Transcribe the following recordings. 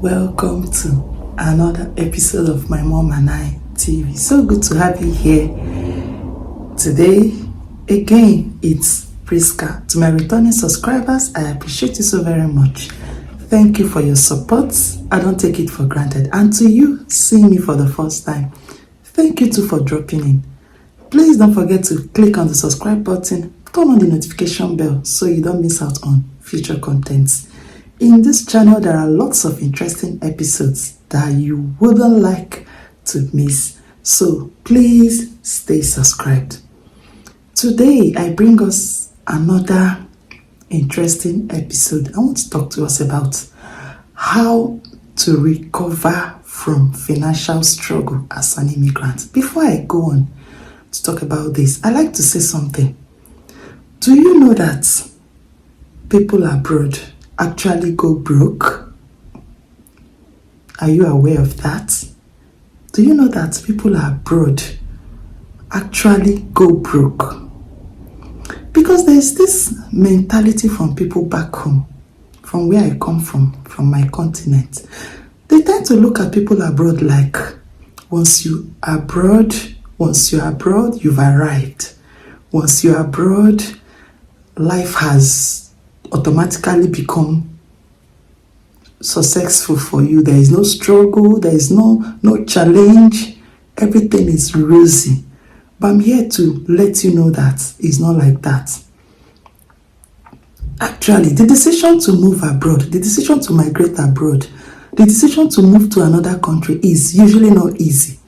Welcome to another episode of My Mom and I TV. So good to have you here today. Again, it's Priska. To my returning subscribers, I appreciate you so very much. Thank you for your support. I don't take it for granted. And to you seeing me for the first time, thank you too for dropping in. Please don't forget to click on the subscribe button, turn on the notification bell so you don't miss out on future contents. In this channel, there are lots of interesting episodes that you wouldn't like to miss. So please stay subscribed. Today, I bring us another interesting episode. I want to talk to us about how to recover from financial struggle as an immigrant. Before I go on to talk about this, I like to say something. Do you know that people abroad actually go broke? Are you aware of that? Do you know that people abroad actually go broke? Because there's this mentality from people back home, from where I come from my continent. They tend to look at people abroad like, once you're abroad, you've arrived. Once you're abroad, life has automatically become successful for you. There is no struggle, there is no challenge, everything is rosy. But I'm here to let you know that it's not like that. Actually, the decision to move abroad, the decision to migrate abroad, the decision to move to another country is usually not easy,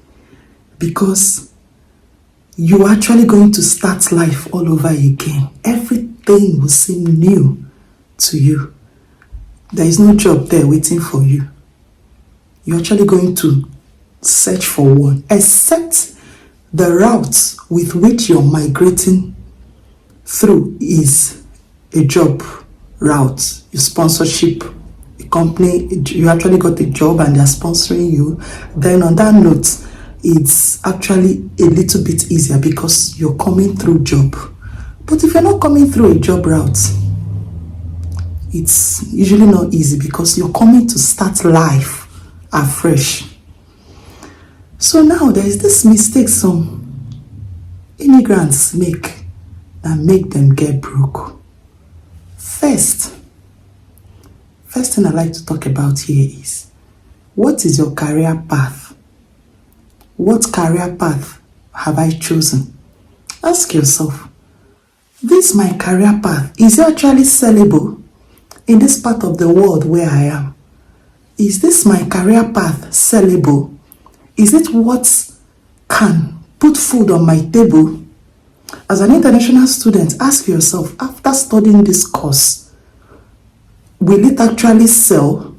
because you're actually going to start life all over again. Everything will seem new to you. There is no job there waiting for you. You're actually going to search for one, except the route with which you're migrating through is a job route. Your sponsorship, a company, you actually got a job and they're sponsoring you. Then on that note, it's actually a little bit easier because you're coming through job. But if you're not coming through a job route, it's usually not easy because you're coming to start life afresh. So now there is this mistake some immigrants make that make them get broke. First thing I like to talk about here is, what is your career path? What career path have I chosen? Ask yourself, this my career path, is it actually sellable in this part of the world where I am? Is this my career path sellable? Is it what can put food on my table? As an international student, ask yourself, after studying this course, will it actually sell?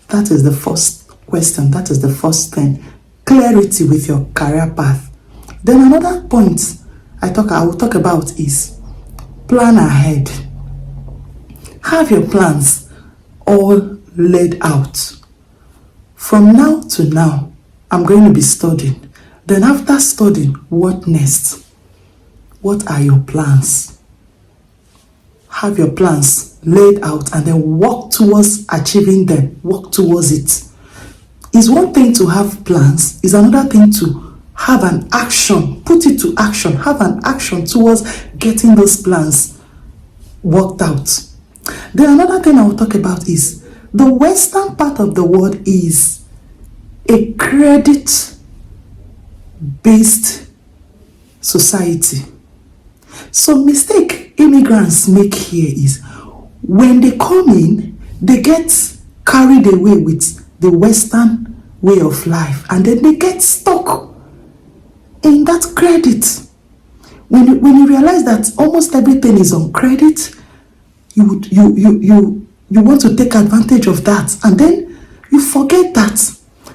That is the first question. That is the first thing. Clarity with your career path. Then another point I will talk about is plan ahead. Have your plans all laid out. From now to now, I'm going to be studying. Then after studying, what next? What are your plans? Have your plans laid out and then work towards achieving them. Work towards it. It's one thing to have plans, it's another thing to have an action, put it to action, have an action towards getting those plans worked out. Then another thing I will talk about is, the Western part of the world is a credit-based society. So mistake immigrants make here is, when they come in, they get carried away with the Western way of life, and then they get stuck in that credit. When you realize that almost everything is on credit, you want to take advantage of that, and then you forget that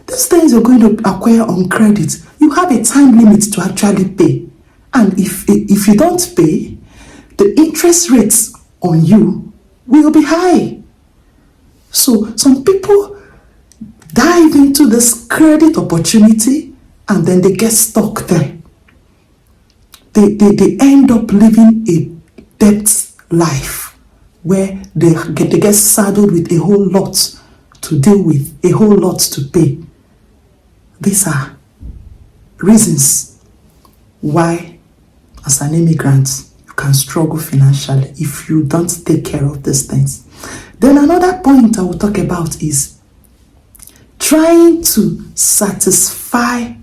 these things you're going to acquire on credit, you have a time limit to actually pay. And if you don't pay, the interest rates on you will be high. So some people dive into this credit opportunity and then they get stuck there. They end up living a debt life where they get saddled with a whole lot to deal with, a whole lot to pay. These are reasons why, as an immigrant, you can struggle financially if you don't take care of these things. Then another point I will talk about is trying to satisfy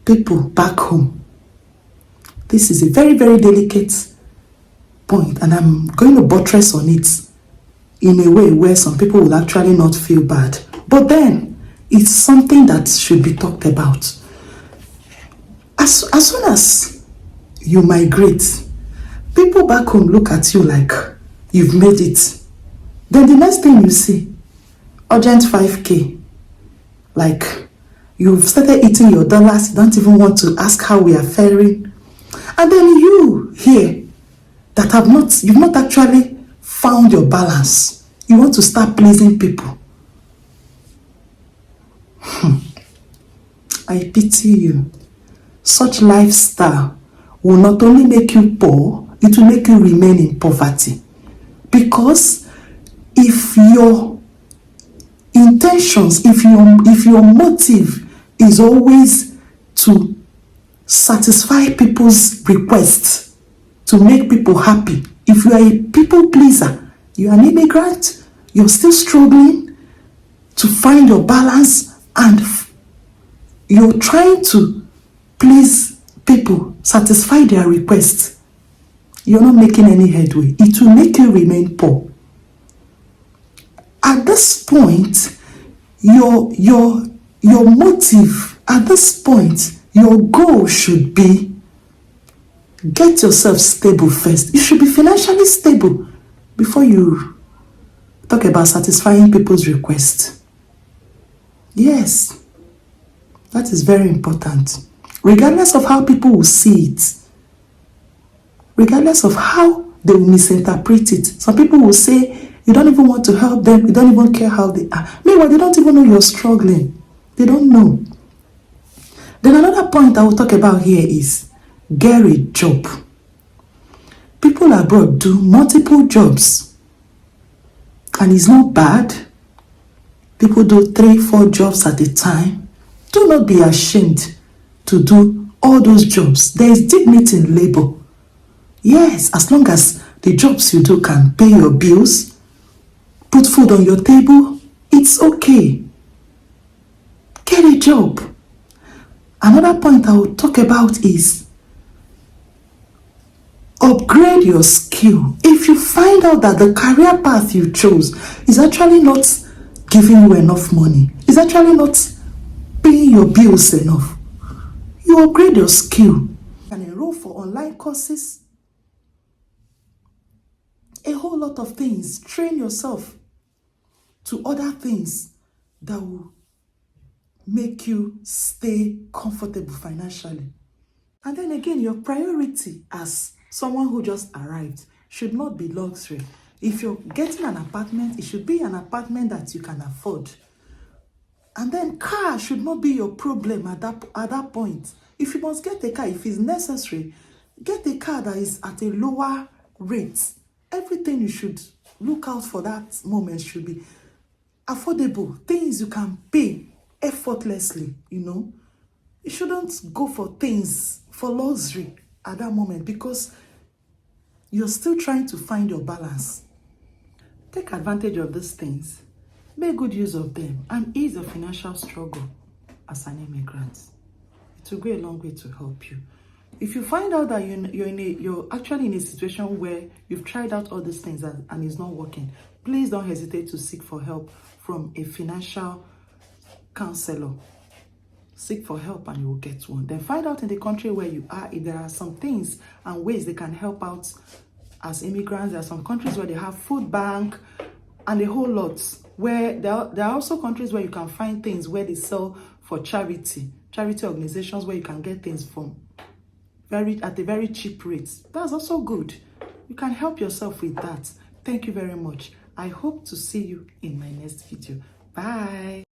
people back home. This is a very, very delicate point, and I'm going to buttress on it in a way where some people will actually not feel bad. But then, it's something that should be talked about. As soon as you migrate, people back home look at you like you've made it. Then the next thing you see, urgent 5K. Like, you've started eating your dollars, you don't even want to ask how we are faring. And then you here, that you've not actually found your balance. You want to start pleasing people. I pity you. Such lifestyle will not only make you poor, it will make you remain in poverty. Because if your intentions, if your motive is always to satisfy people's requests, to make people happy, if you are a people pleaser, you are an immigrant, you're still struggling to find your balance, and you're trying to please people, satisfy their requests, you're not making any headway. It will make you remain poor. At this point, your motive, at this point, your goal should be get yourself stable first. You should be financially stable before you talk about satisfying people's requests. Yes, that is very important. Regardless of how people will see it, regardless of how they will misinterpret it. Some people will say, you don't even want to help them, you don't even care how they are. Meanwhile, they don't even know you're struggling. They don't know. Then another point I will talk about here is get a job. People abroad do multiple jobs, and it's not bad. People do 3-4 jobs at a time. Do not be ashamed to do all those jobs. There is dignity in labor. Yes, as long as the jobs you do can pay your bills, put food on your table, it's okay. Get a job. Another point I will talk about is upgrade your skill. If you find out that the career path you chose is actually not giving you enough money, is actually not paying your bills enough, you upgrade your skill. You can enroll for online courses, a whole lot of things. Train yourself to other things that will make you stay comfortable financially. And then again, your priority as someone who just arrived should not be luxury. If you're getting an apartment, it should be an apartment that you can afford. And then car should not be your problem at that point. If you must get a car, if it's necessary, get a car that is at a lower rate. Everything you should look out for that moment should be affordable. Things you can pay effortlessly, You shouldn't go for things for luxury at that moment because you're still trying to find your balance. Take advantage of these things. Make good use of them and ease your financial struggle as an immigrant. It will go a long way to help you. If you find out that you're actually in a situation where you've tried out all these things and it's not working, please don't hesitate to seek for help from a financial counselor. Seek for help and you will get one. Then find out in the country where you are if there are some things and ways they can help out as immigrants. There are some countries where they have food bank and a whole lot. Where there are also countries where you can find things where they sell for charity organizations where you can get things from at a very cheap rate. That's also good. You can help yourself with that. Thank you very much. I hope to see you in my next video. Bye.